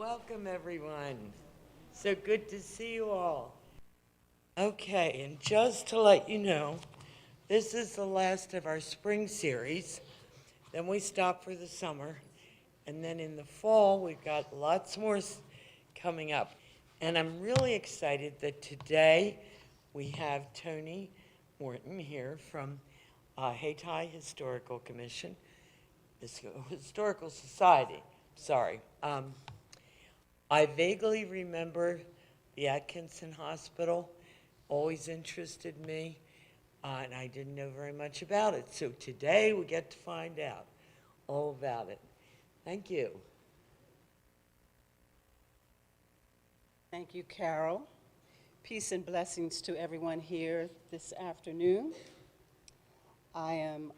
Welcome, everyone. So good to see you all. Okay, and just to let you know, this is the last of our spring series. Then we stop for the summer. And then in the fall, we've got lots more coming up. And I'm really excited that today we have Toni Morton here from Hayti Historical Commission, Historical Society, sorry. I vaguely remember the Atkinson Hospital, always interested me, and I didn't know very much about it. So today we get to find out all about it. Thank you. Thank you, Carol. Peace and blessings to everyone here this afternoon. I am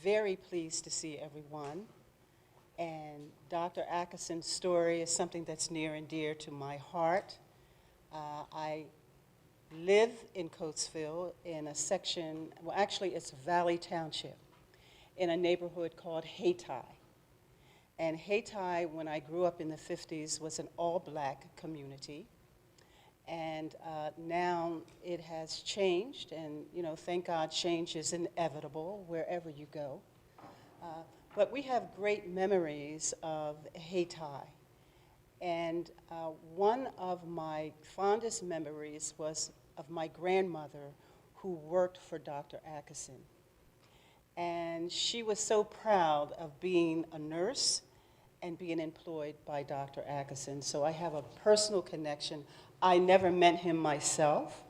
very pleased to see everyone. And Dr. Atkinson's story is something that's near and dear to my heart. I live in Coatesville in a section, well actually it's Valley Township, in a neighborhood called Hayti. And Hayti, when I grew up in the 50s, was an all-black community. And now it has changed, and thank God change is inevitable wherever you go. But we have great memories of Hayti. And one of my fondest memories was of my grandmother who worked for Dr. Atkinson. And she was so proud of being a nurse and being employed by Dr. Atkinson. So I have a personal connection. I never met him myself,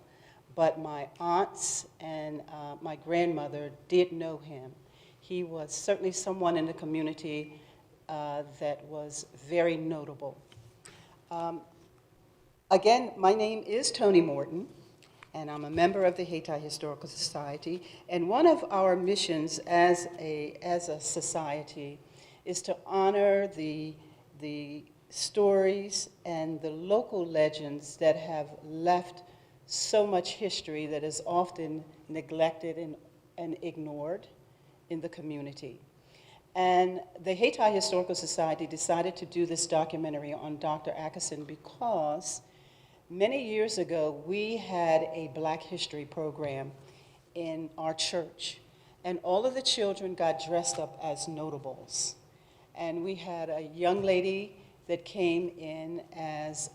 but my aunts and my grandmother did know him. He was certainly someone in the community that was very notable. Again, my name is Toni Morton, and I'm a member of the Hayti Historical Society. And one of our missions as a society is to honor the stories and the local legends that have left so much history that is often neglected and ignored in the community. And the Hayti Historical Society decided to do this documentary on Dr. Atkinson because many years ago we had a Black History program in our church, and all of the children got dressed up as notables. And we had a young lady that came in as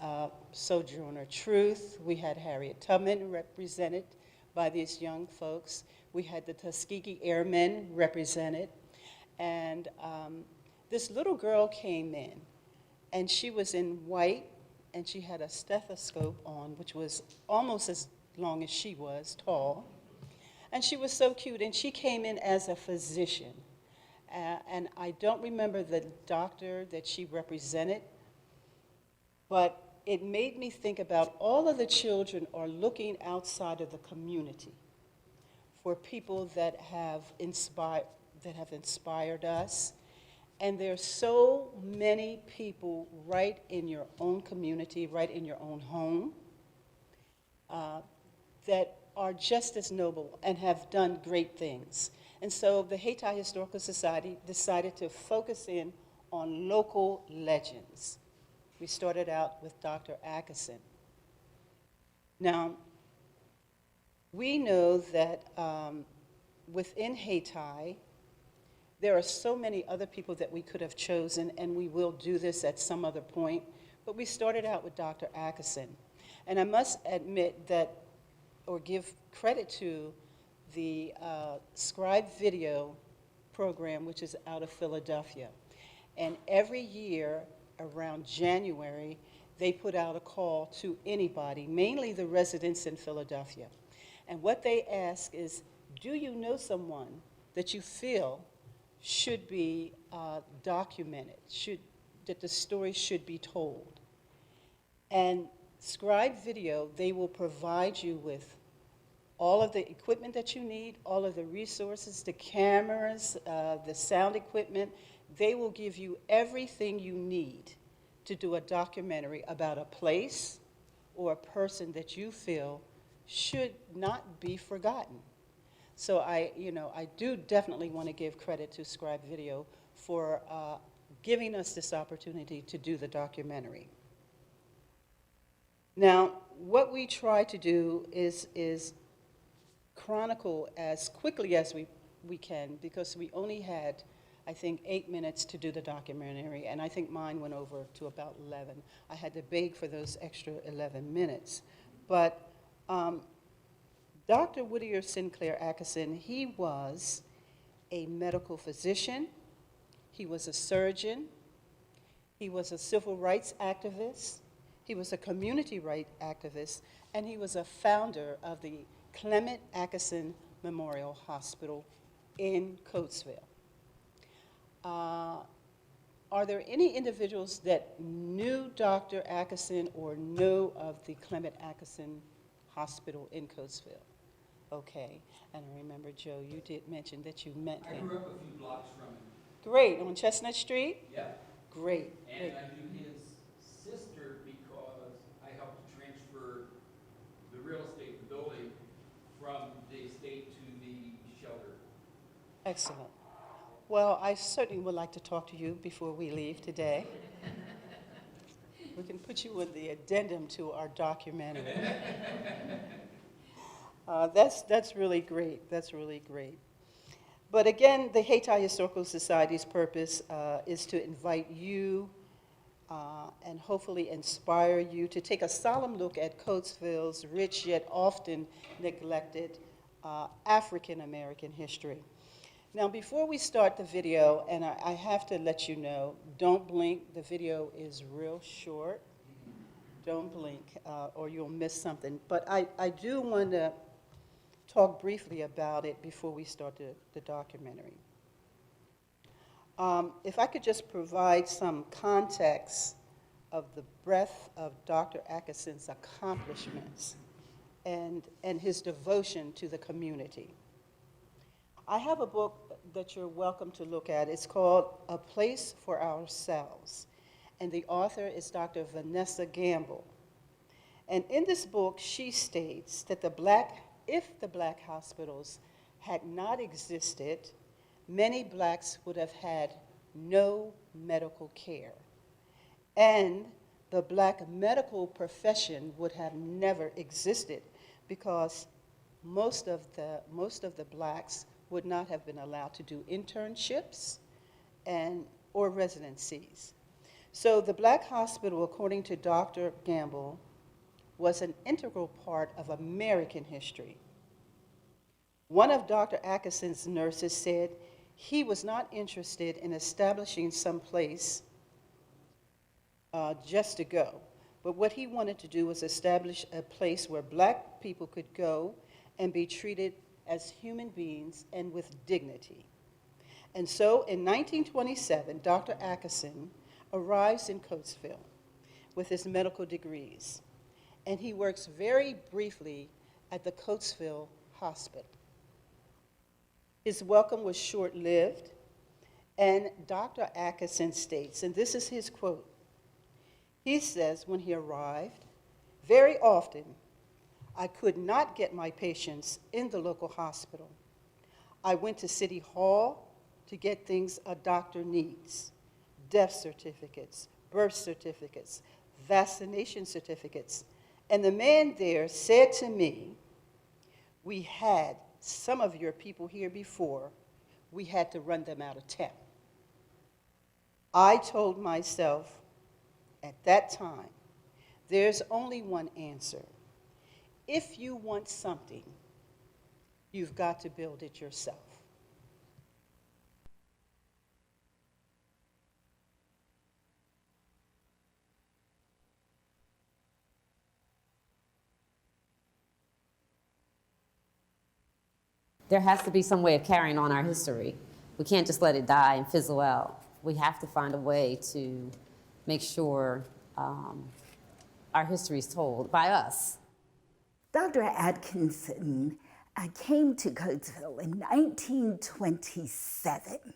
Sojourner Truth. We had Harriet Tubman represented by these young folks. We had the Tuskegee Airmen represented. And this little girl came in, and she was in white, and she had a stethoscope on, which was almost as long as she was tall. And she was so cute, and she came in as a physician. And I don't remember the doctor that she represented, but it made me think about all of the children are looking outside of the community for people that have inspired us. And there's so many people right in your own community, right in your own home, that are just as noble and have done great things. And so the Hayti Historical Society decided to focus in on local legends. We started out with Dr. Atkinson. Now, we know that within Hayti, there are so many other people that we could have chosen, and we will do this at some other point, but we started out with Dr. Atkinson. And I must admit that, or give credit to the Scribe Video program, which is out of Philadelphia. And every year around January, they put out a call to anybody, mainly the residents in Philadelphia. And what they ask is, do you know someone that you feel should be documented, that the story should be told? And Scribe Video, they will provide you with all of the equipment that you need, all of the resources, the cameras, the sound equipment. They will give you everything you need to do a documentary about a place or a person that you feel should not be forgotten. So I do definitely want to give credit to Scribe Video for giving us this opportunity to do the documentary. Now, what we try to do is chronicle as quickly as we can, because we only had, I think, 8 minutes to do the documentary, and I think mine went over to about 11. I had to beg for those extra 11 minutes. But Dr. Whittier Atkinson, he was a medical physician, he was a surgeon, he was a civil rights activist, he was a community rights activist, and he was a founder of the Clement Atkinson Memorial Hospital in Coatesville. Are there any individuals that knew Dr. Atkinson or know of the Clement Atkinson Hospital in Coatesville? Okay, and I remember, Joe, you did mention that you met him. I grew up a few blocks from him. Great, on Chestnut Street? Yep. Great. And Great. I knew his sister because I helped to transfer the real estate, the building, from the estate to the shelter. Excellent. Well, I certainly would like to talk to you before we leave today. We can put you in the addendum to our documentary. That's really great. That's really great. But again, the Hayti Historical Society's purpose is to invite you and hopefully inspire you to take a solemn look at Coatesville's rich yet often neglected African American history. Now, before we start the video, and I have to let you know, don't blink. The video is real short. Don't blink, or you'll miss something. But I do want to talk briefly about it before we start the documentary. If I could just provide some context of the breadth of Dr. Atkinson's accomplishments and his devotion to the community. I have a book that you're welcome to look at. It's called A Place for Ourselves, and the author is Dr. Vanessa Gamble. And in this book, she states that if the black hospitals had not existed, many blacks would have had no medical care. And the black medical profession would have never existed, because most of the blacks would not have been allowed to do internships or residencies. So the black hospital, according to Dr. Gamble, was an integral part of American history. One of Dr. Atkinson's nurses said he was not interested in establishing some place just to go, but what he wanted to do was establish a place where black people could go and be treated as human beings and with dignity. And so in 1927, Dr. Atkinson arrives in Coatesville with his medical degrees, and he works very briefly at the Coatesville Hospital. His welcome was short-lived, and Dr. Atkinson states, and this is his quote, he says when he arrived, "Very often, I could not get my patients in the local hospital. I went to City Hall to get things a doctor needs: death certificates, birth certificates, vaccination certificates. And the man there said to me, 'We had some of your people here before. We had to run them out of town.' I told myself at that time, there's only one answer. If you want something, you've got to build it yourself." There has to be some way of carrying on our history. We can't just let it die and fizzle out. We have to find a way to make sure our history is told by us. Dr. Atkinson came to Coatesville in 1927.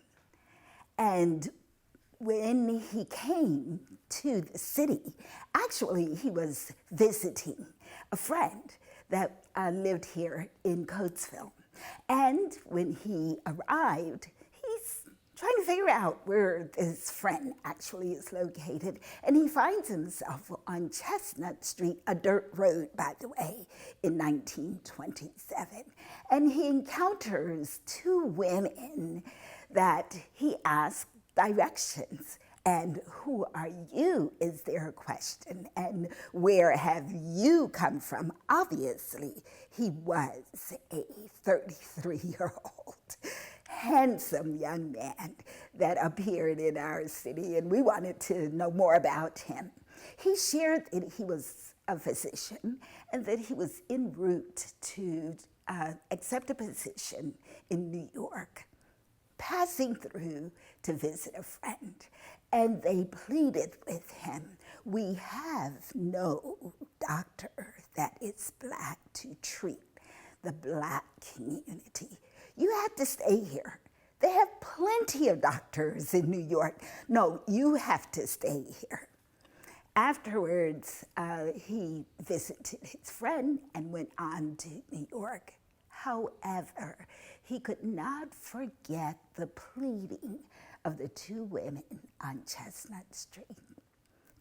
And when he came to the city, actually he was visiting a friend that lived here in Coatesville. And when he arrived, he trying to figure out where this friend actually is located. And he finds himself on Chestnut Street, a dirt road, by the way, in 1927. And he encounters two women that he asks directions. And who are you is their question. And where have you come from? Obviously, he was a 33-year-old handsome young man that appeared in our city, and we wanted to know more about him. He shared that he was a physician and that he was en route to accept a position in New York, passing through to visit a friend. And they pleaded with him, we have no doctor that is Black to treat the Black community. You have to stay here. They have plenty of doctors in New York. No, you have to stay here. Afterwards, he visited his friend and went on to New York. However, he could not forget the pleading of the two women on Chestnut Street.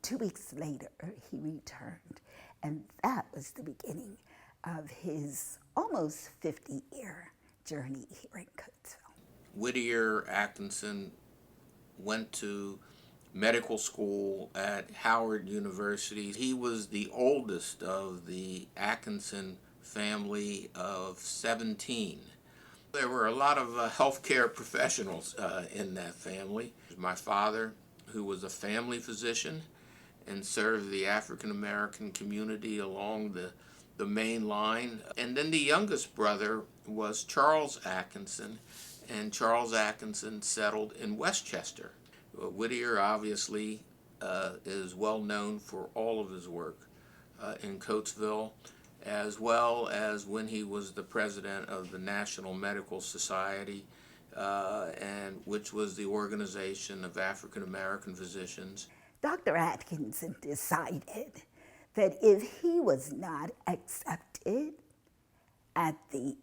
2 weeks later, he returned, and that was the beginning of his almost 50-year journey here in Coatesville. Whittier Atkinson went to medical school at Howard University. He was the oldest of the Atkinson family of 17. There were a lot of healthcare professionals in that family. My father, who was a family physician and served the African American community along the main line. And then the youngest brother was Charles Atkinson, and Charles Atkinson settled in Westchester. Whittier obviously is well known for all of his work in Coatesville, as well as when he was the president of the National Medical Society, and which was the organization of African American physicians. Dr. Atkinson decided that if he was not accepted at the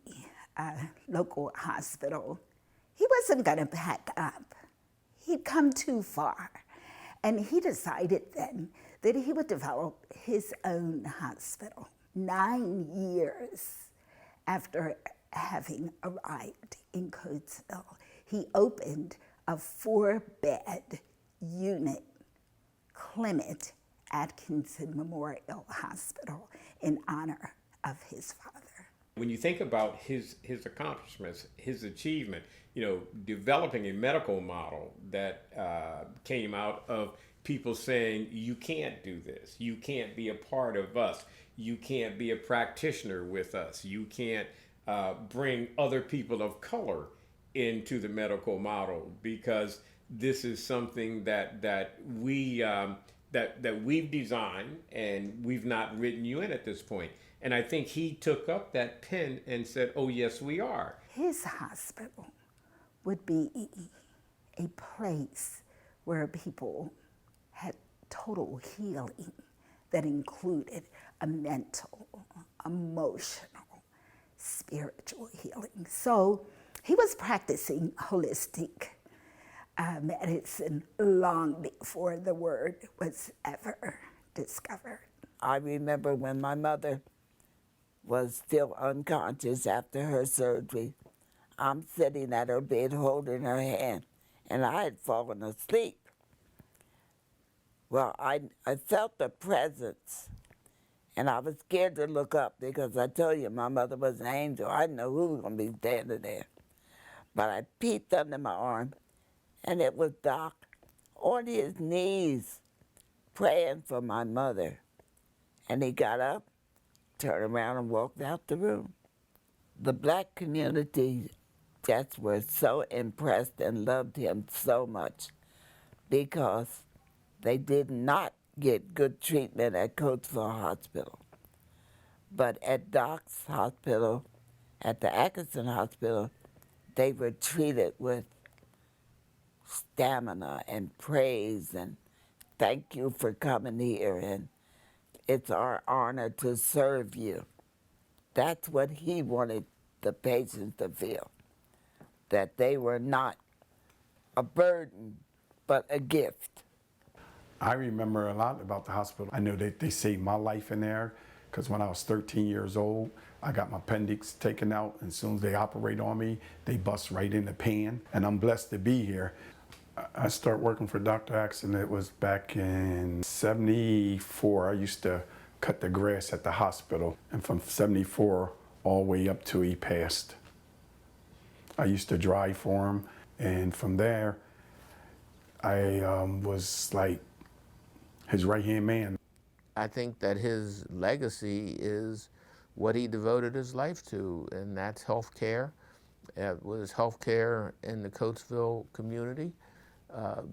local hospital, he wasn't going to back up. He'd come too far. And he decided then that he would develop his own hospital. 9 years after having arrived in Coatesville, he opened a 4-bed unit, Clement Atkinson Memorial Hospital, in honor of his father. When you think about his accomplishments, his achievement, developing a medical model that came out of people saying, you can't do this, you can't be a part of us, you can't be a practitioner with us, you can't bring other people of color into the medical model, because this is something that we've designed and we've not written you in at this point. And I think he took up that pen and said, oh, yes, we are. His hospital would be a place where people had total healing that included a mental, emotional, spiritual healing. So he was practicing holistic medicine long before the word was ever discovered. I remember when my mother was still unconscious after her surgery. I'm sitting at her bed holding her hand, and I had fallen asleep. Well, I felt the presence, and I was scared to look up because I tell you, my mother was an angel. I didn't know who was going to be standing there. But I peeked under my arm, and it was Doc on his knees praying for my mother. And he got up, turned around, and walked out the room. The Black community just were so impressed and loved him so much because they did not get good treatment at Coatesville Hospital. But at Doc's hospital, at the Atkinson Hospital, they were treated with stamina and praise and thank you for coming here, and it's our honor to serve you. That's what he wanted the patients to feel, that they were not a burden, but a gift. I remember a lot about the hospital. I know that they saved my life in there because when I was 13 years old, I got my appendix taken out, and as soon as they operate on me, they bust right in the pan, and I'm blessed to be here. I started working for Dr. Atkinson, it was back in 74. I used to cut the grass at the hospital, and from 74 all the way up till he passed. I used to drive for him, and from there, I was like his right-hand man. I think that his legacy is what he devoted his life to, and that's health care. It was health care in the Coatesville community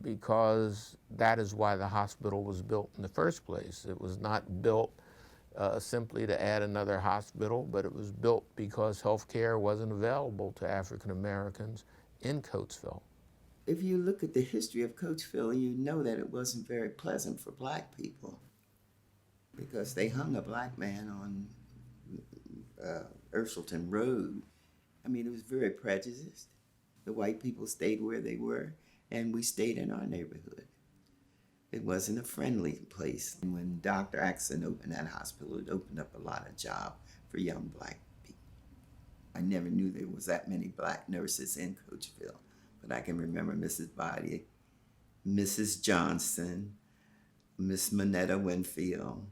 because that is why the hospital was built in the first place. It was not built simply to add another hospital, but it was built because health care wasn't available to African Americans in Coatesville. If you look at the history of Coatesville, you know that it wasn't very pleasant for black people because they hung a black man on Ursulton Road. I mean, it was very prejudiced. The white people stayed where they were, and we stayed in our neighborhood. It wasn't a friendly place. And when Dr. Atkinson opened that hospital, it opened up a lot of jobs for young black people. I never knew there was that many black nurses in Coatesville, but I can remember Mrs. Body, Mrs. Johnson, Miss Manetta Winfield.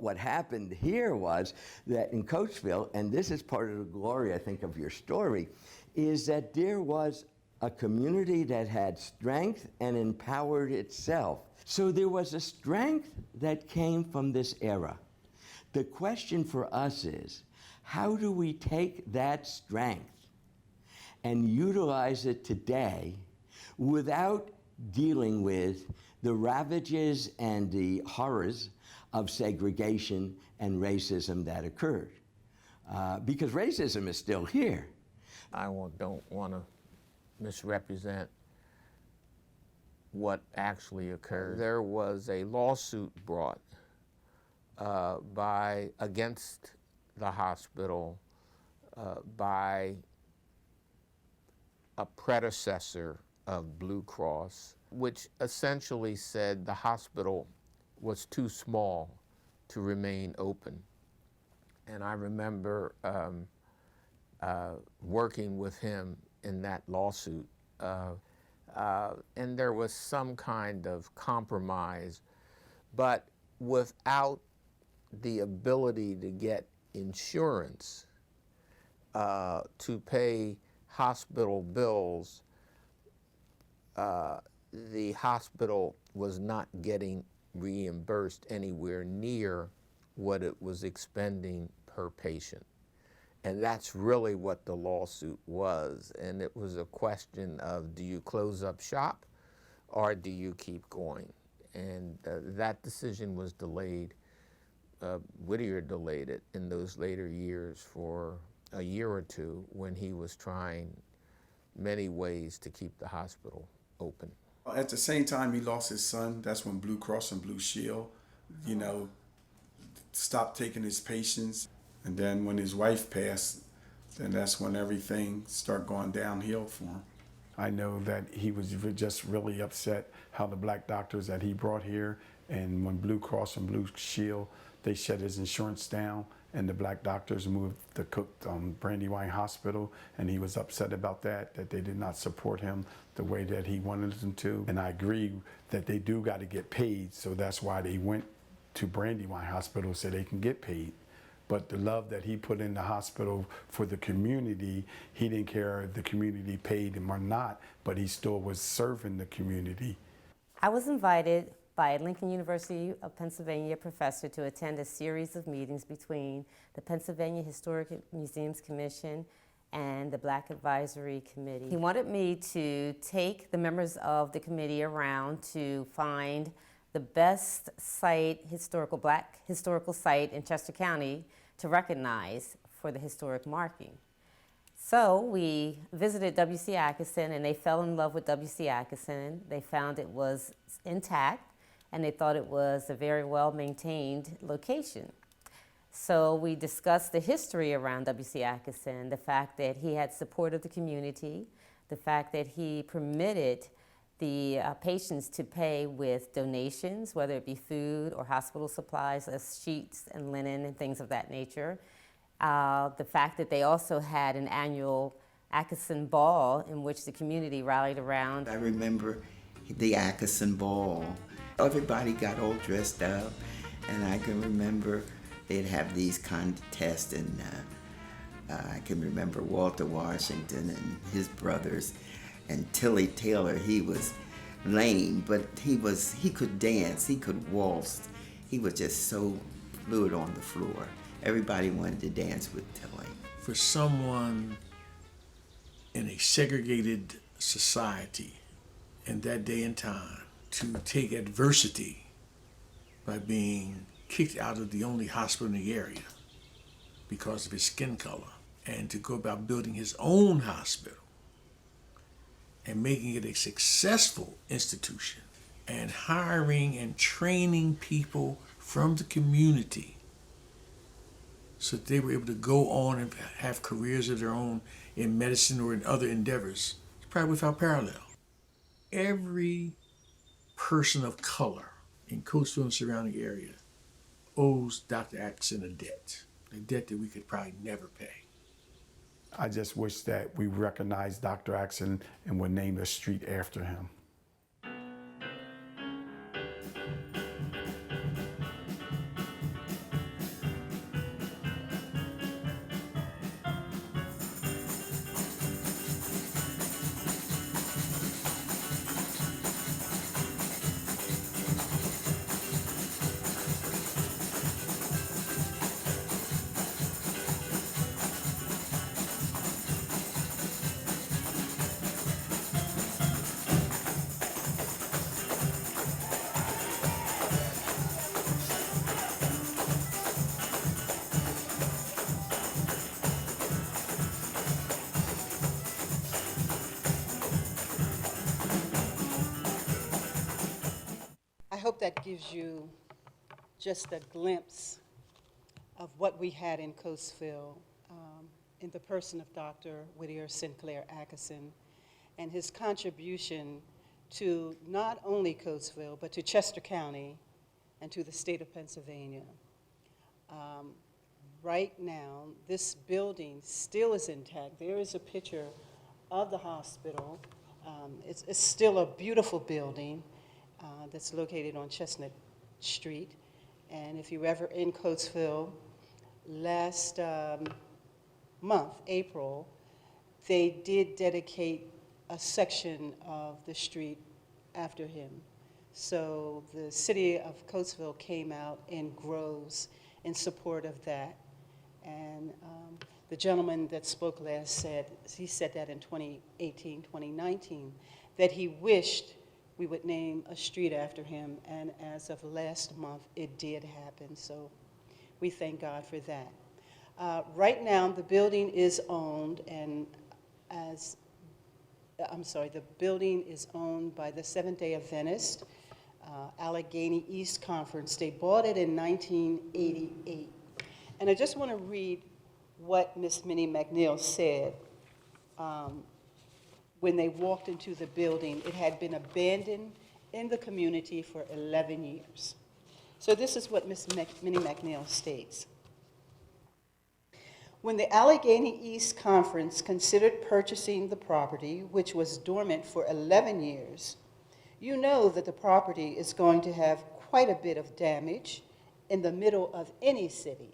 What happened here was that in Coatesville, and this is part of the glory, I think, of your story, is that there was a community that had strength and empowered itself. So there was a strength that came from this era. The question for us is, how do we take that strength and utilize it today without dealing with the ravages and the horrors of segregation and racism that occurred? Because racism is still here. I don't want to misrepresent what actually occurred. There was a lawsuit brought against the hospital by a predecessor of Blue Cross, which essentially said the hospital was too small to remain open. And I remember working with him in that lawsuit. And there was some kind of compromise, but without the ability to get insurance to pay hospital bills, the hospital was not getting reimbursed anywhere near what it was expending per patient. And that's really what the lawsuit was. And it was a question of, do you close up shop or do you keep going? And that decision was delayed. Whittier delayed it in those later years for a year or two when he was trying many ways to keep the hospital open. At the same time he lost his son, that's when Blue Cross and Blue Shield, stopped taking his patients. And then when his wife passed, then that's when everything started going downhill for him. I know that he was just really upset how the black doctors that he brought here, and when Blue Cross and Blue Shield, they shut his insurance down, and the black doctors moved to Brandywine Hospital, and he was upset about that they did not support him the way that he wanted them to. And I agree that they do got to get paid, so that's why they went to Brandywine Hospital so they can get paid. But the love that he put in the hospital for the community, he didn't care if the community paid him or not, but he still was serving the community. I was invited by a Lincoln University of Pennsylvania professor to attend a series of meetings between the Pennsylvania Historic Museums Commission and the Black Advisory Committee. He wanted me to take the members of the committee around to find the best black historical site in Chester County to recognize for the historic marking. So we visited W.C. Atkinson, and they fell in love with W.C. Atkinson. They found it was intact, and they thought it was a very well-maintained location. So we discussed the history around W.C. Atkinson, the fact that he had support of the community, the fact that he permitted the patients to pay with donations, whether it be food or hospital supplies, as sheets and linen and things of that nature. The fact that they also had an annual Atkinson Ball in which the community rallied around. I remember the Atkinson Ball. Everybody got all dressed up, and I can remember they'd have these contests, and I can remember Walter Washington and his brothers, and Tilly Taylor. He was lame, but he could dance, he could waltz. He was just so fluid on the floor. Everybody wanted to dance with Tilly. For someone in a segregated society in that day and time to take adversity by being kicked out of the only hospital in the area because of his skin color, and to go about building his own hospital and making it a successful institution and hiring and training people from the community so that they were able to go on and have careers of their own in medicine or in other endeavors, it's probably without parallel. Every person of color in Coatesville and surrounding area owes Dr. Atkinson a debt that we could probably never pay. I just wish that we recognized Dr. Atkinson and would name a street after him. I hope that gives you just a glimpse of what we had in Coatesville in the person of Dr. Whittier Sinclair Atkinson and his contribution to not only Coatesville, but to Chester County and to the state of Pennsylvania. Right now, this building still is intact. There is a picture of the hospital. It's still a beautiful building that's located on Chestnut Street. And if you're ever in Coatesville, last month, April, they did dedicate a section of the street after him. So the city of Coatesville came out in groves in support of that. And the gentleman that spoke last said that in 2018, 2019, that he wished we would name a street after him, and as of last month, it did happen, so we thank God for that. Right now, the building is owned, the building is owned by the Seventh-day Adventist, Allegheny East Conference. They bought it in 1988. And I just want to read what Miss Minnie McNeil said when they walked into the building. It had been abandoned in the community for 11 years. So this is what Miss Minnie McNeil states. When the Allegheny East Conference considered purchasing the property, which was dormant for 11 years, you know that the property is going to have quite a bit of damage in the middle of any city.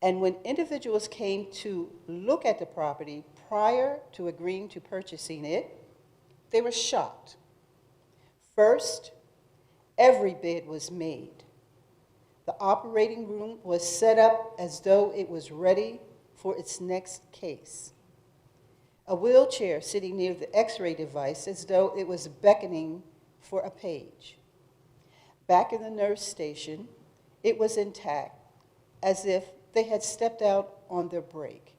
And when individuals came to look at the property prior to agreeing to purchasing it, they were shocked. First, every bed was made. The operating room was set up as though it was ready for its next case. A wheelchair sitting near the X-ray device as though it was beckoning for a page. Back in the nurse station, it was intact, as if they had stepped out on their break.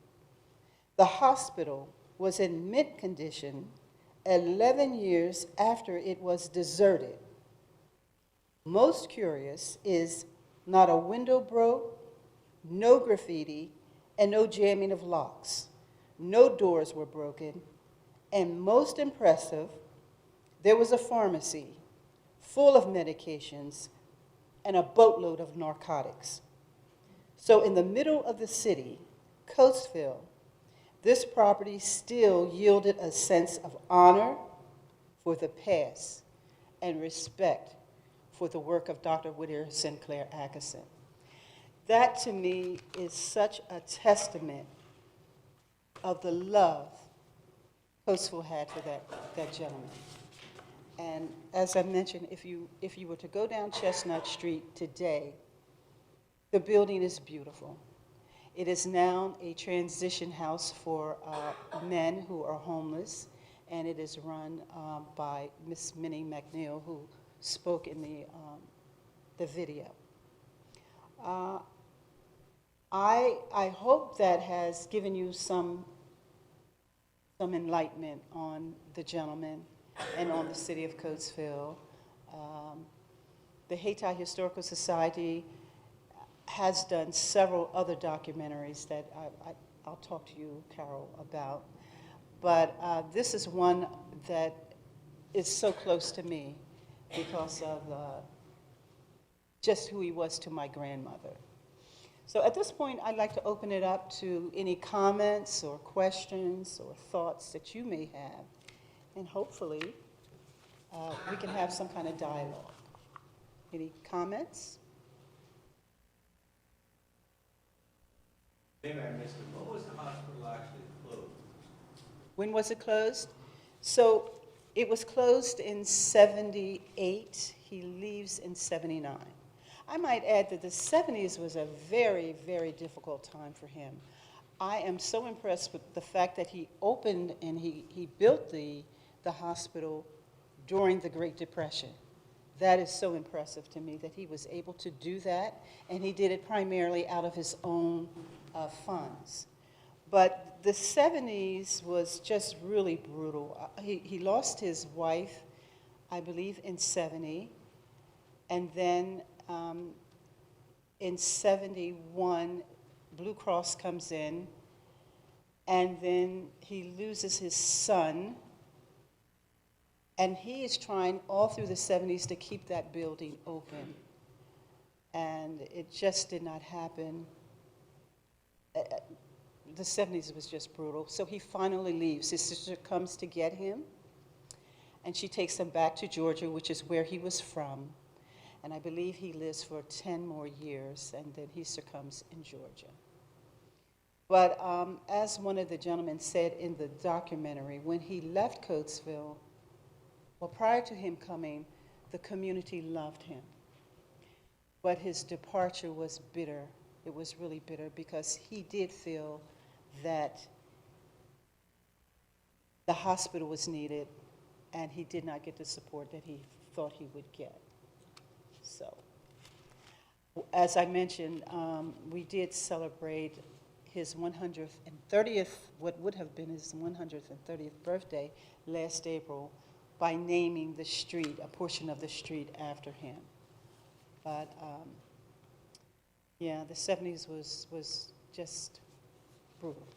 The hospital was in mint condition 11 years after it was deserted. Most curious is not a window broke, no graffiti, and no jamming of locks. No doors were broken, And most impressive, there was a pharmacy full of medications and a boatload of narcotics. So in the middle of the city, Coatesville, this property still yielded a sense of honor for the past and respect for the work of Dr. Whittier Sinclair Atkinson. That to me is such a testament of the love Coatesville had for that gentleman. And as I mentioned, if you were to go down Chestnut Street today, the building is beautiful. It is now a transition house for men who are homeless, and it is run by Miss Minnie McNeil, who spoke in the video. I hope that has given you some enlightenment on the gentleman and on the city of Coatesville. The Hayti Historical Society has done several other documentaries that I'll talk to you, Carol, about. But this is one that is so close to me because of just who he was to my grandmother. So at this point, I'd like to open it up to any comments or questions or thoughts that you may have. And hopefully, we can have some kind of dialogue. Any comments? Maybe I missed it. When was the hospital actually closed? When was it closed? So it was closed in 78. He leaves in 79. I might add that the 70s was a very, very difficult time for him. I am so impressed with the fact that he opened and he built the hospital during the Great Depression. That is so impressive to me that he was able to do that, and he did it primarily out of his own funds. But the 70s was just really brutal. He lost his wife, I believe, in 70, and then in 71, Blue Cross comes in, and then he loses his son, and he is trying all through the 70s to keep that building open, and it just did not happen. The 70s was just brutal. So he finally leaves. His sister comes to get him, and she takes him back to Georgia, which is where he was from. And I believe he lives for 10 more years, and then he succumbs in Georgia. But as one of the gentlemen said in the documentary, when he left Coatesville, well, prior to him coming, the community loved him. But his departure was bitter. It was really bitter because he did feel that the hospital was needed, and he did not get the support that he thought he would get. So, as I mentioned, we did celebrate his 130th, what would have been his 130th birthday last April by naming the street, a portion of the street after him. But yeah, the 70s was just brutal.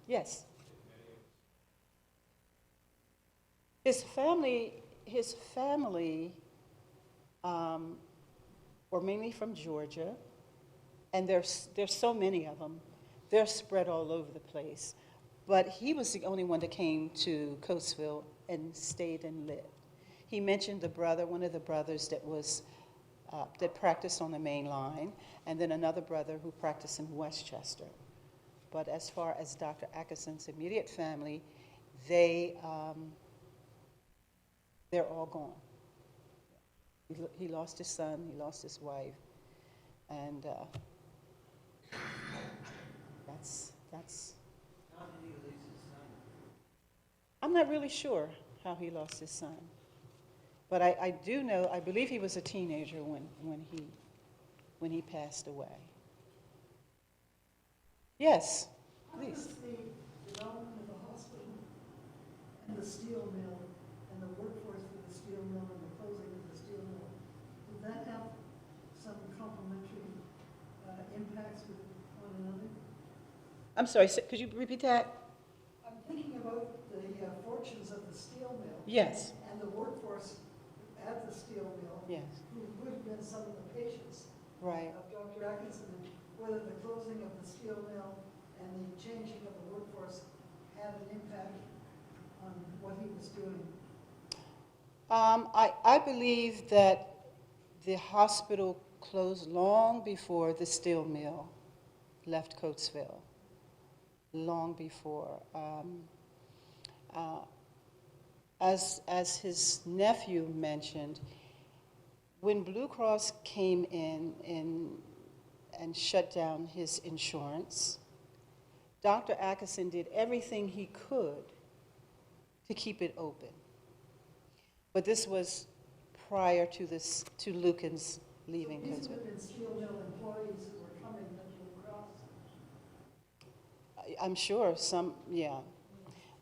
Yes? His family were mainly from Georgia, and there's so many of them. They're spread all over the place. But he was the only one that came to Coatesville and stayed and lived. He mentioned the brother, one of the brothers that practiced on the main line, and then another brother who practiced in Westchester. But as far as Dr. Atkinson's immediate family, they're all gone. He lost his son, he lost his wife, and that's. How did he lose his son? I'm not really sure how he lost his son, but I do know, I believe he was a teenager when he passed away. Yes, please. How does the development of the hospital and the steel mill and the workforce for the steel mill and the closing of the steel mill, did that have some complementary impacts with one another? I'm sorry, could you repeat that? I'm thinking about the fortunes of the steel mill. Yes, And the workforce at the steel mill. yes, Who would have been some of the patients right. of Dr. Atkinson, and whether the closing of the steel mill and the changing of the workforce had an impact on what he was doing. I believe that the hospital closed long before the steel mill left Coatesville, long before. As his nephew mentioned, when Blue Cross came in and shut down his insurance, Dr. Atkinson did everything he could to keep it open. But this was prior to Lucan's leaving These would Coatesville. have been steel mill employees who were coming to Blue Cross. I'm sure some, yeah.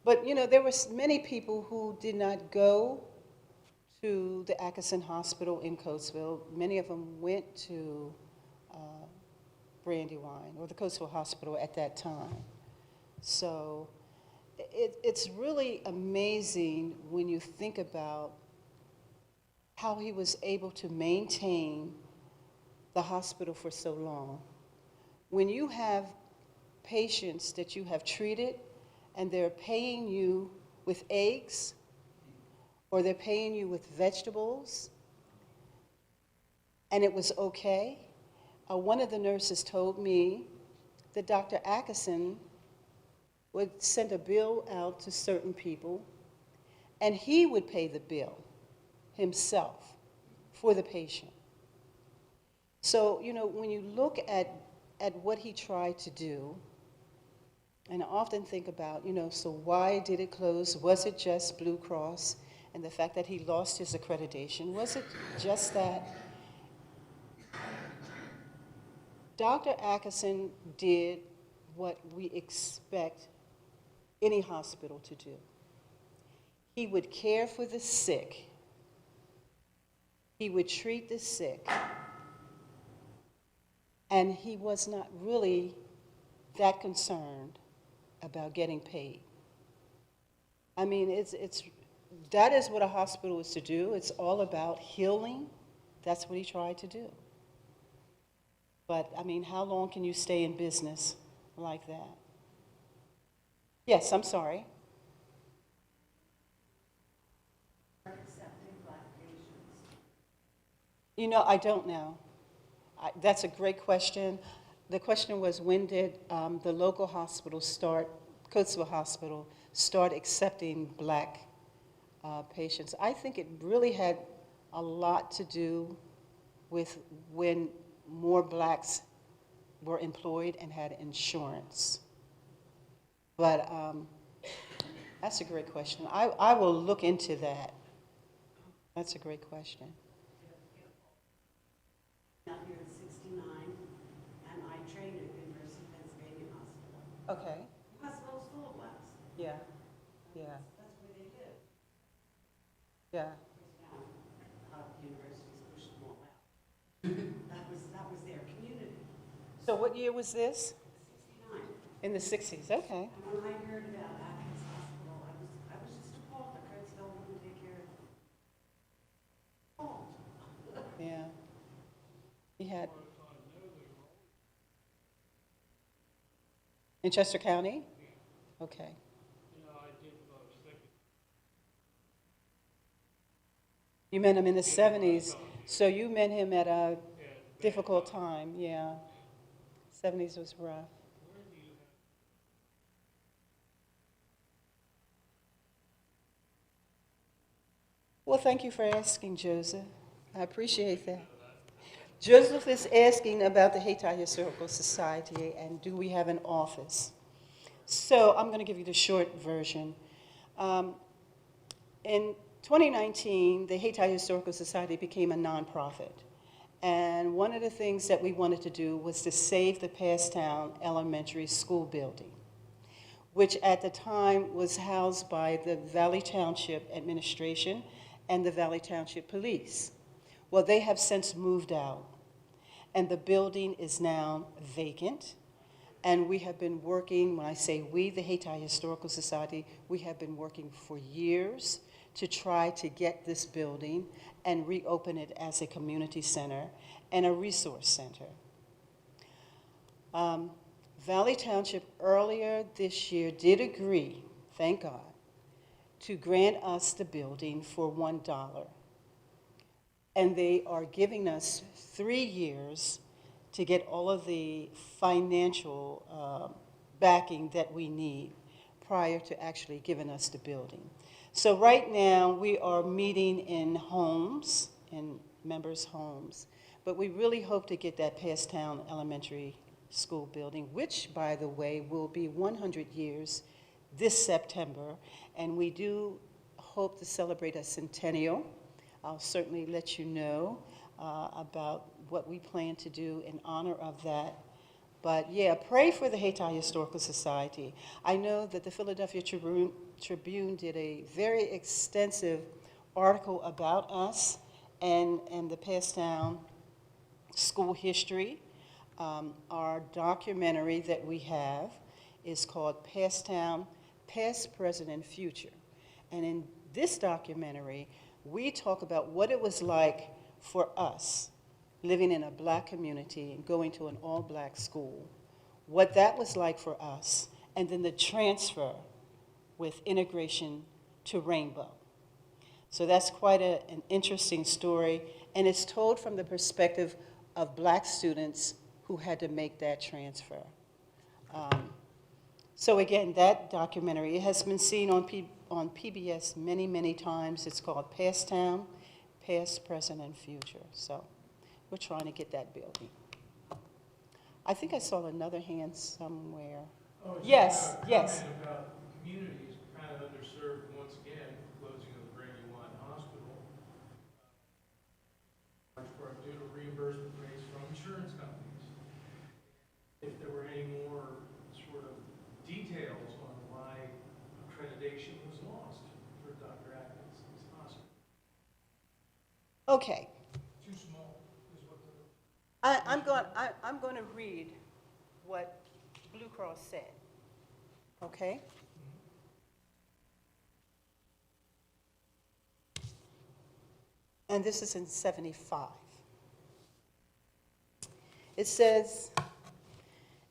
But, you know, there were many people who did not go to the Atkinson Hospital in Coatesville. Many of them went to Brandywine, or the Coatesville Hospital at that time. So it's really amazing when you think about how he was able to maintain the hospital for so long. When you have patients that you have treated and they're paying you with eggs or they're paying you with vegetables, and it was okay. One of the nurses told me that Dr. Atkinson would send a bill out to certain people, and he would pay the bill himself for the patient. So, you know, when you look at what he tried to do, and I often think about, you know, so why did it close? Was it just Blue Cross and the fact that he lost his accreditation? Was it just that? Dr. Atkinson did what we expect any hospital to do. He would care for the sick. He would treat the sick. And he was not really that concerned about getting paid. I mean, that is what a hospital is to do. It's all about healing. That's what he tried to do. But, I mean, how long can you stay in business like that? Yes, I'm sorry. Accepting Black patients. You know, I don't know. That's a great question. The question was, when did the local hospital Coatesville Hospital, start accepting Black patients? I think it really had a lot to do with when more Blacks were employed and had insurance. But that's a great question. I will look into that. That's a great question. Out here in '69, and I trained at University of Pennsylvania Hospital. Okay. The hospital's full of Blacks. Yeah. Yeah. That's where they live. Yeah. Now, universities push them all out. That was their community. So what year was this? '69. In the 60s. Okay. And when I heard about Atkins Hospital, I was just appalled that Coatesville wouldn't take care of them. Appalled. Yeah. He had. In Chester County? Okay. You met him in the 70s, so you met him at a difficult time, yeah. 70s was rough. Well, thank you for asking, Joseph. I appreciate that. Joseph is asking about the Hayti Historical Society and do we have an office? So I'm going to give you the short version. In 2019, the Hayti Historical Society became a nonprofit. And one of the things that we wanted to do was to save the Passtown Elementary School building, which at the time was housed by the Valley Township Administration and the Valley Township Police. Well, they have since moved out, and the building is now vacant. And we have been working, when I say we, the Hayti Historical Society, we have been working for years to try to get this building and reopen it as a community center and a resource center. Valley Township earlier this year did agree, thank God, to grant us the building for $1. And they are giving us 3 years to get all of the financial backing that we need prior to actually giving us the building. So right now, we are meeting in homes, in members' homes, but we really hope to get that Passtown Elementary School building, which, by the way, will be 100 years this September, and we do hope to celebrate a centennial. I'll certainly let you know about what we plan to do in honor of that. But yeah, pray for the Hayti Historical Society. I know that the Philadelphia Tribune did a very extensive article about us and the Passtown school history. Our documentary that we have is called Passtown, Past, Present, and Future. And in this documentary, we talk about what it was like for us living in a black community and going to an all-black school, what that was like for us, and then the transfer with integration to Rainbow. So that's quite an interesting story, and it's told from the perspective of black students who had to make that transfer. So again, that documentary, it has been seen on PBS many, many times. It's called Passtown, Past, Present, and Future. So we're trying to get that building. I think I saw another hand somewhere. Oh, yes, yes. About communities kind of underserved once again, closing of the Brandywine Hospital, large part due to reimbursement rates from insurance companies. If there were any more sort of details on why accreditation was lost for Dr. Atkinson's hospital. Okay. Too small is what the... I'm going to read what Blue Cross said, okay? And this is in 75. It says,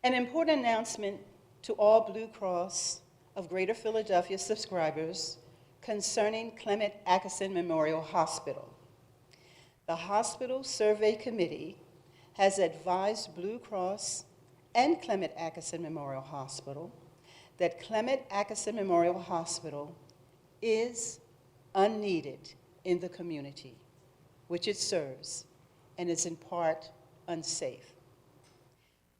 an important announcement to all Blue Cross of Greater Philadelphia subscribers concerning Clement Atkinson Memorial Hospital. The Hospital Survey Committee has advised Blue Cross and Clement Atkinson Memorial Hospital that Clement Atkinson Memorial Hospital is unneeded in the community which it serves and is in part unsafe.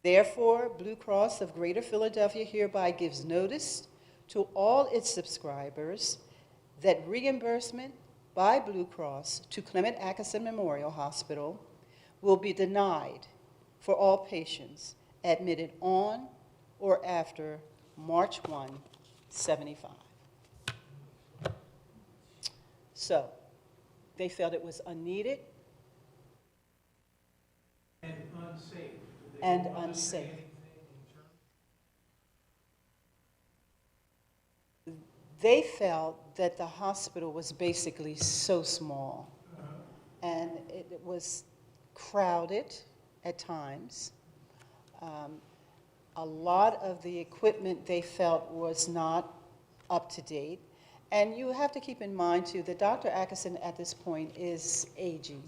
Therefore, Blue Cross of Greater Philadelphia hereby gives notice to all its subscribers that reimbursement by Blue Cross to Clement Atkinson Memorial Hospital will be denied for all patients admitted on or after March 1, 75. So, they felt it was unneeded and unsafe. and unsafe. They felt that the hospital was basically so small, and it was crowded at times. A lot of the equipment they felt was not up to date. And you have to keep in mind, too, that Dr. Atkinson at this point is aging.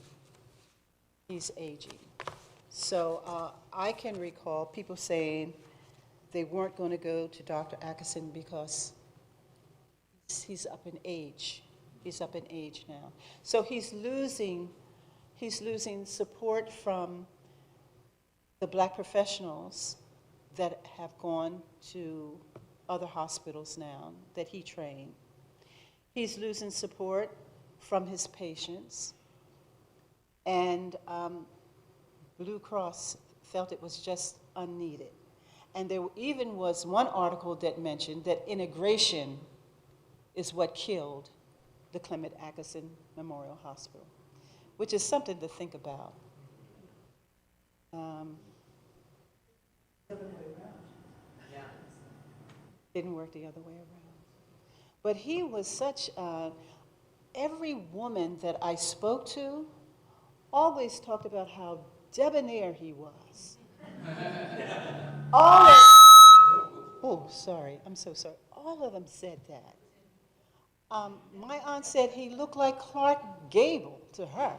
He's aging. So I can recall people saying they weren't going to go to Dr. Atkinson because he's up in age. He's up in age now. So he's losing support from the black professionals that have gone to other hospitals now that he trained. He's losing support from his patients. And Blue Cross felt it was just unneeded. And there even was one article that mentioned that integration is what killed the Clement Atkinson Memorial Hospital, which is something to think about. Didn't work the other way around. But he was such, every woman that I spoke to always talked about how debonair he was. All of, oh, sorry, I'm so sorry. All of them said that. My aunt said he looked like Clark Gable to her.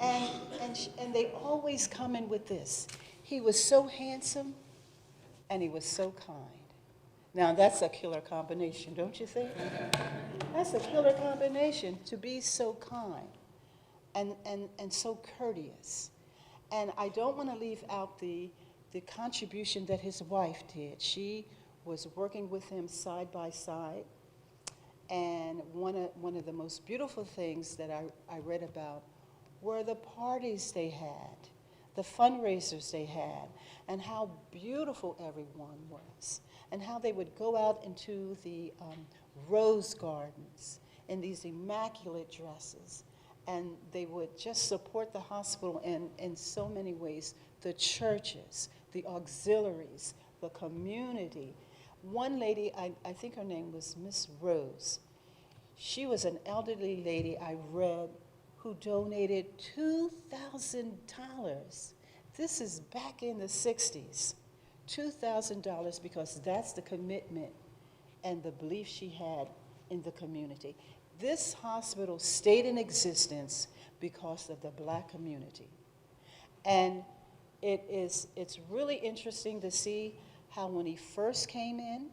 And they always come in with this. He was so handsome and he was so kind. Now that's a killer combination, don't you think? That's a killer combination, to be so kind and so courteous. And I don't want to leave out the contribution that his wife did. She was working with him side by side. And one of the most beautiful things that I read about were the parties they had, the fundraisers they had, and how beautiful everyone was, and how they would go out into the rose gardens in these immaculate dresses, and they would just support the hospital in so many ways, the churches, the auxiliaries, the community. One lady, I think her name was Miss Rose, she was an elderly lady I read who donated $2,000. This is back in the 60s. $2,000, because that's the commitment and the belief she had in the community. This hospital stayed in existence because of the Black community. And it's really interesting to see how when he first came in,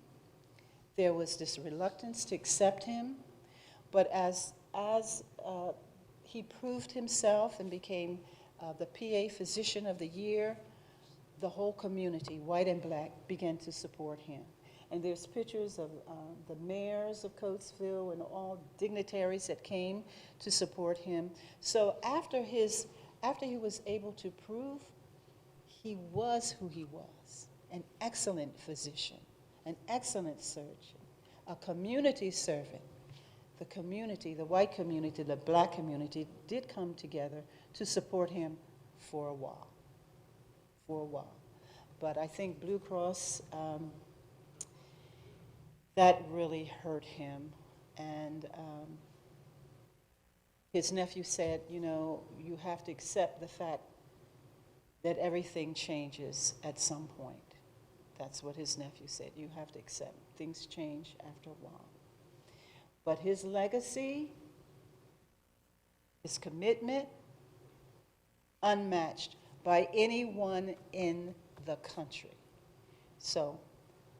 there was this reluctance to accept him. But as he proved himself and became the PA Physician of the Year, the whole community, white and black, began to support him. And there's pictures of the mayors of Coatesville and all dignitaries that came to support him. So after he was able to prove he was who he was, an excellent physician, an excellent surgeon, a community servant, the community, the white community, the black community did come together to support him for a while. But I think Blue Cross, that really hurt him. And his nephew said, you know, you have to accept the fact that everything changes at some point. That's what his nephew said. You have to accept. Things change after a while. But his legacy, his commitment, unmatched by anyone in the country. So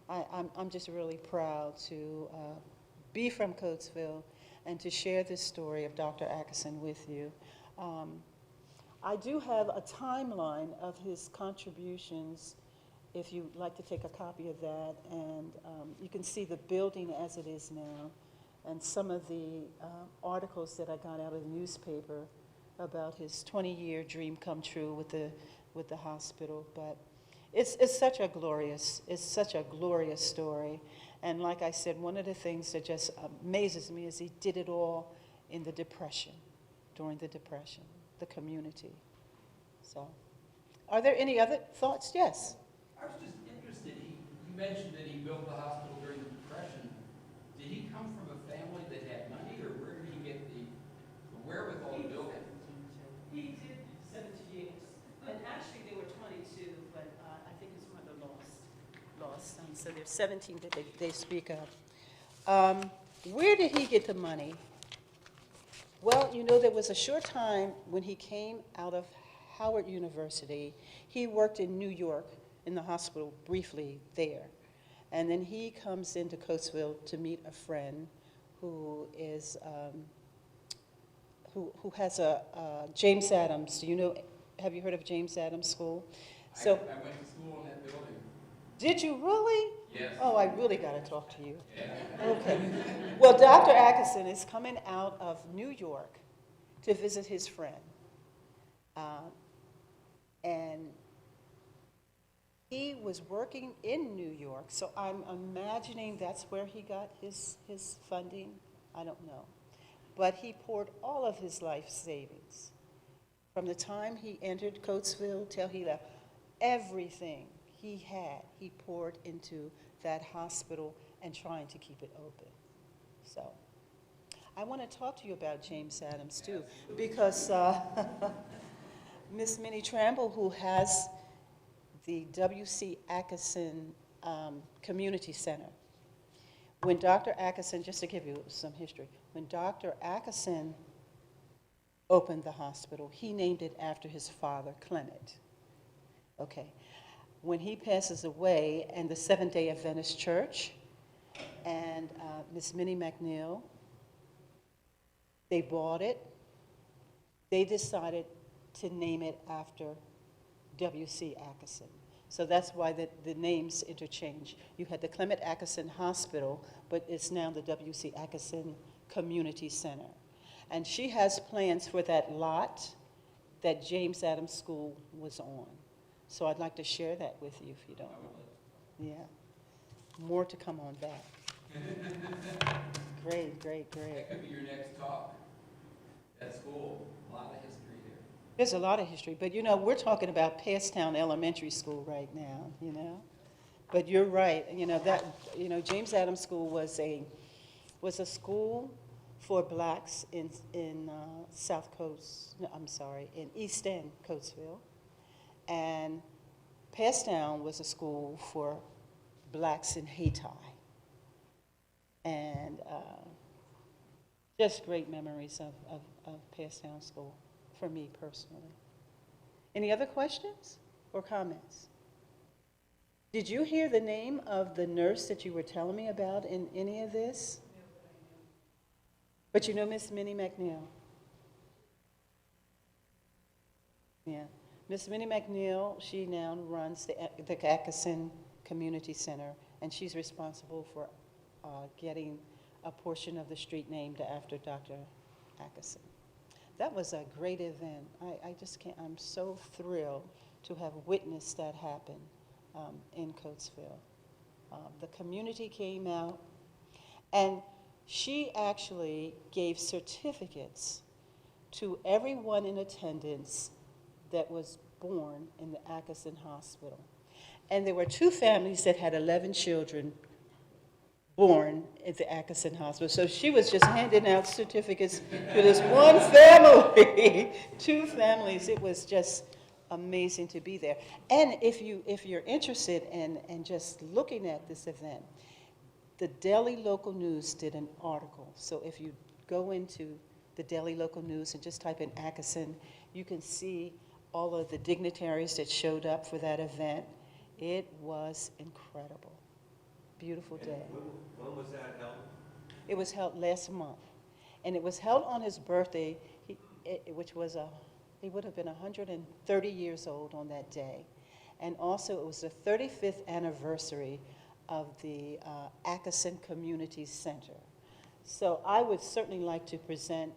I'm just really proud to be from Coatesville and to share this story of Dr. Atkinson with you. I do have a timeline of his contributions, if you'd like to take a copy of that, and you can see the building as it is now, and some of the articles that I got out of the newspaper about his 20-year dream come true with the hospital. But it's such a glorious story. And like I said, one of the things that just amazes me is he did it all in the Depression, during the Depression, the community. So, are there any other thoughts? Yes. I was just interested, you mentioned that he built the hospital during the Depression. Did he come from a family that had money, or where did he get the wherewithal to build it? He did 17 years. And actually, there were 22, but I think his mother lost. So there's 17 that they speak of. Where did he get the money? Well, you know, there was a short time when he came out of Howard University. He worked in New York in the hospital briefly there. And then he comes into Coatesville to meet a friend who is, who has a James Adams. Do you know, have you heard of James Adams School? So I went to school in that building. Did you really? Yes. Oh, I really got to talk to you. Yeah. Okay. Well, Dr. Atkinson is coming out of New York to visit his friend. And he was working in New York, so I'm imagining that's where he got his funding. I don't know. But he poured all of his life savings. From the time he entered Coatesville till he left, everything he had, he poured into that hospital and trying to keep it open. So I want to talk to you about James Adams too, because Miss Minnie Tramble, who has the W.C. Atkinson Community Center, when Dr. Atkinson, just to give you some history, when Dr. Atkinson opened the hospital, he named it after his father, Clement. Okay. When he passes away, and the Seventh-day Adventist Church and Miss Minnie McNeil, they bought it. They decided to name it after W.C. Atkinson. So that's why the names interchange. You had the Clement Atkinson Hospital, but it's now the W.C. Atkinson Community Center. And she has plans for that lot that James Adams School was on. So I'd like to share that with you if you don't mind. Yeah. More to come on that. Great, great, great. That could be your next talk at school. A lot of history there. There's a lot of history, but you know, we're talking about Passtown Elementary School right now, you know? But you're right, you know, that, you know, James Adams School was a school for blacks in South Coast, no, I'm sorry, in East End, Coatesville. And Passtown was a school for blacks in Hayti. And just great memories of Passtown School for me personally. Any other questions or comments? Did you hear the name of the nurse that you were telling me about in any of this? But you know Miss Minnie McNeil? Yeah. Miss Minnie McNeil, she now runs the Atkinson Community Center, and she's responsible for getting a portion of the street named after Dr. Atkinson. That was a great event. I just can't, I'm so thrilled to have witnessed that happen in Coatesville. The community came out, and she actually gave certificates to everyone in attendance that was born in the Atkinson Hospital. And there were 2 families that had 11 children born at the Atkinson Hospital. So she was just handing out certificates to this one family, 2 families. It was just amazing to be there. And if you're interested in just looking at this event, the Daily Local News did an article. So if you go into the Daily Local News and just type in Atkinson, you can see all of the dignitaries that showed up for that event. It was incredible. Beautiful day. When was that held? It was held last month. And it was held on his birthday, which was he would have been 130 years old on that day. And also it was the 35th anniversary of the Atkinson Community Center. So I would certainly like to present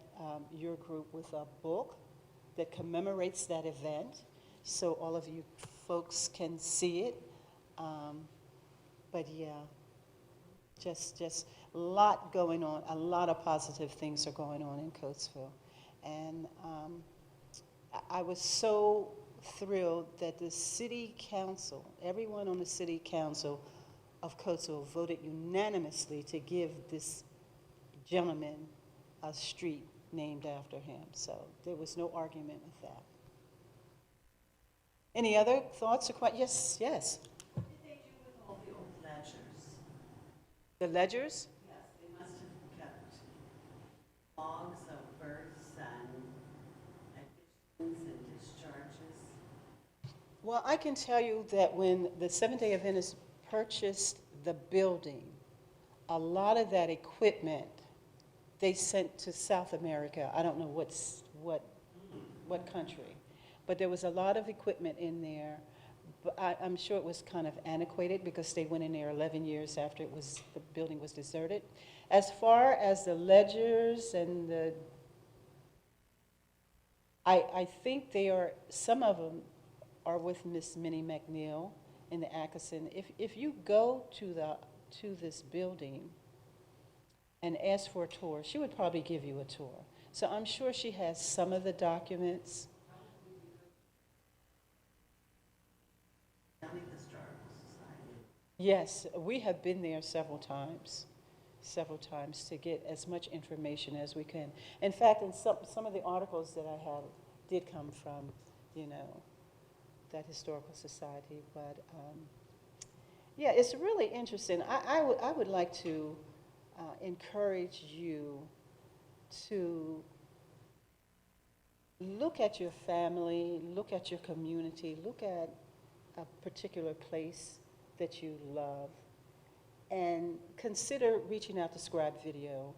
your group with a book that commemorates that event, so all of you folks can see it. But yeah, just a lot going on, a lot of positive things are going on in Coatesville. And I was so thrilled that the city council, everyone on the city council of Coatesville voted unanimously to give this gentleman a street named after him. So there was no argument with that. Any other thoughts or questions? Yes, yes. What did they do with all the old ledgers? The ledgers? Yes, they must have kept logs of births and additions and discharges. Well, I can tell you that when the Seventh-day Adventists purchased the building, a lot of that equipment they sent to South America. I don't know what country, but there was a lot of equipment in there. But I'm sure it was kind of antiquated because they went in there 11 years after the building was deserted. As far as the ledgers and I think some of them are with Miss Minnie McNeil in the Atkinson. If you go to this building and ask for a tour, she would probably give you a tour. So I'm sure she has some of the documents. County Historical Society. Yes, we have been there several times to get as much information as we can. In fact, in some of the articles that I have did come from, you know, that historical society. But yeah, it's really interesting. I would like to encourage you to look at your family, look at your community, look at a particular place that you love, and consider reaching out to Scribe Video.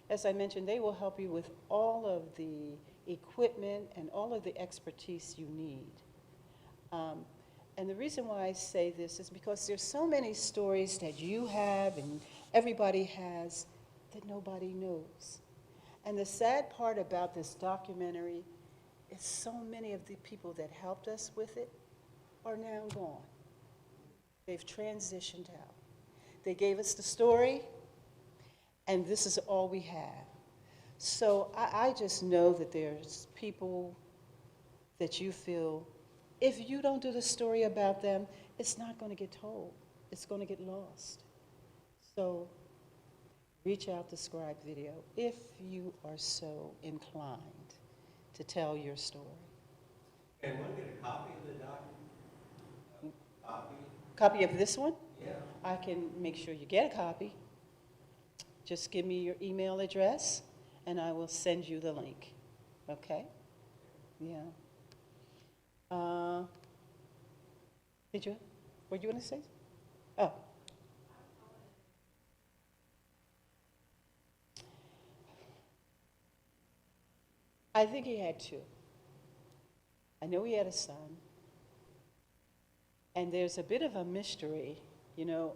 As I mentioned, they will help you with all of the equipment and all of the expertise you need. And the reason why I say this is because there's so many stories that you have and everybody has that nobody knows. And the sad part about this documentary is so many of the people that helped us with it are now gone. They've transitioned out. They gave us the story, and this is all we have. So I just know that there's people that you feel, if you don't do the story about them, it's not going to get told. It's going to get lost. So reach out to Scribe Video if you are so inclined to tell your story. Can one get a copy of the document? Copy of this one? Yeah. I can make sure you get a copy. Just give me your email address, and I will send you the link. Okay? Yeah. Did you? What do you want to say? Oh. I think he had two. I know he had a son. And there's a bit of a mystery. You know,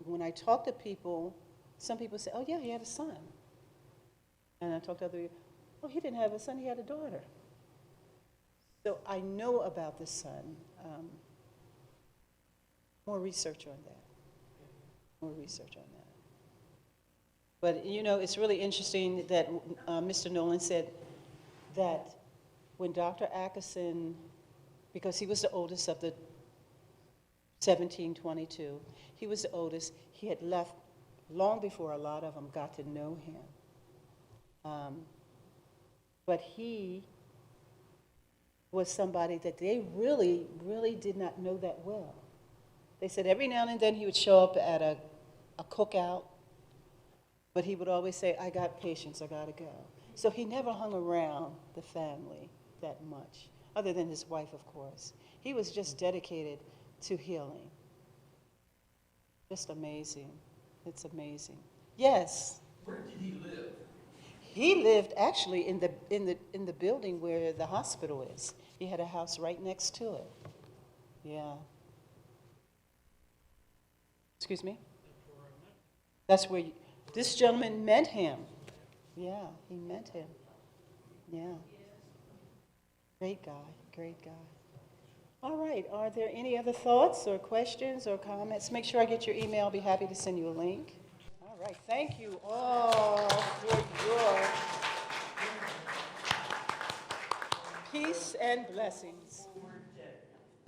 when I talk to people, some people say, oh, yeah, he had a son. And I talk to other people, oh, he didn't have a son, he had a daughter. So I know about the son. More research on that. More research on that. But, you know, it's really interesting that Mr. Nolan said that when Dr. Atkinson, because he was the oldest of the 1722, he was the oldest, he had left long before a lot of them got to know him. But he was somebody that they really, really did not know that well. They said every now and then he would show up at a cookout, but he would always say, I got patients, I gotta go. So he never hung around the family that much, other than his wife, of course. He was just dedicated to healing. Just amazing. It's amazing. Yes. Where did he live? He lived actually in the building where the hospital is. He had a house right next to it. Yeah. Excuse me? That's where this gentleman met him. Yeah, he met him. Yeah. Great guy, great guy. All right, are there any other thoughts or questions or comments? Make sure I get your email. I'll be happy to send you a link. All right, thank you all for your peace and blessings.